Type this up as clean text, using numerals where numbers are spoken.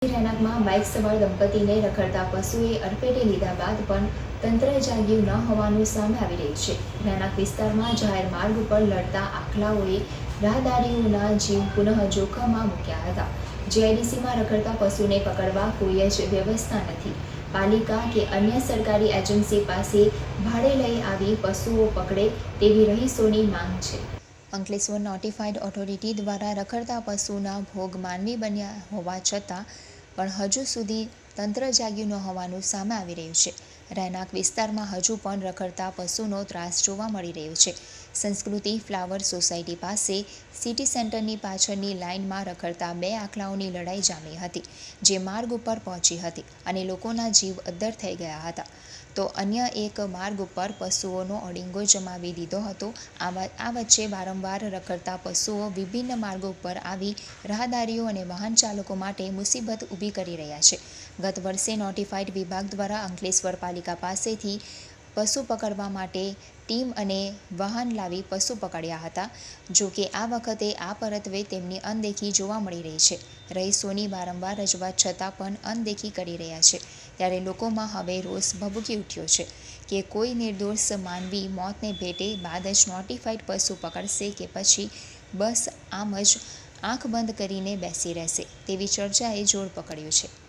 રહેણાંકમાં bike સવાર દંપતીને રખડતા પશુએ અડફેટે લીધા બાદ પણ તંત્ર જાગ્યું ન હોવાનું સામે આવી રહ્યું છે. રહેણાંક વિસ્તારમાં જાહેર માર્ગ ઉપર લડતા આખલાઓએ રાહદારીઓના જીવ પુનઃ જોખમમાં મૂક્યા હતા. જીઆઈડીસીમાં રખડતા પશુને પકડવા કોઈ જ વ્યવસ્થા નથી. પાલિકા કે અન્ય સરકારી એજન્સી પાસે ભાડે લઈ આવી પશુઓ પકડે તેવી રહીશોની માંગ છે. અંકલેશ્વર નોટિફાઈડ ઓથોરિટી દ્વારા રખડતા પશુના ભોગ માનવી બન્યા હોવા છતાં પણ હજુ સુધી તંત્ર જાગ્યું ન હોવાનું સામે આવી રહ્યું છે. રહેણાંક વિસ્તારમાં હજુ પણ રખડતા પશુનો ત્રાસ જોવા મળી રહ્યો છે. સંસ્કૃતિ ફ્લાવર સોસાયટી પાસે સિટી સેન્ટરની પાછળની લાઇનમાં રખડતા બે આખલાઓની લડાઈ જામી હતી, જે માર્ગ ઉપર પહોંચી હતી અને લોકોના જીવ અદ્ધર થઈ ગયા હતા. તો અન્ય એક માર્ગ ઉપર પશુઓનો અડિંગો જમાવી દીધો હતો. આ વચ્ચે વારંવાર રખડતા પશુઓ વિભિન્ન માર્ગો પર આવી રાહદારીઓ અને વાહન ચાલકો માટે મુસીબત ઊભી કરી રહ્યા છે. ગત વર્ષે નોટિફાઈડ વિભાગ દ્વારા અંકલેશ્વર પાલિકા પાસેથી પશુ પકડવા માટે ટીમ અને વાહન લાવી પશુ પકડ્યા હતા. જો કે આ વખતે આ પરત્વે તેમની અનદેખી જોવા મળી રહી છે. રહીશોની વારંવાર રજૂઆત છતાં પણ અનદેખી કરી રહ્યા છે. ત્યારે લોકોમાં હવે રોષ ભભૂકી ઉઠ્યો છે કે કોઈ નિર્દોષ માનવી મોતને ભેટે બાદ જ નોટિફાઈડ પશુ પકડશે કે પછી બસ આમ જ આંખ બંધ કરીને બેસી રહેશે તેવી ચર્ચાએ જોર પકડ્યું છે.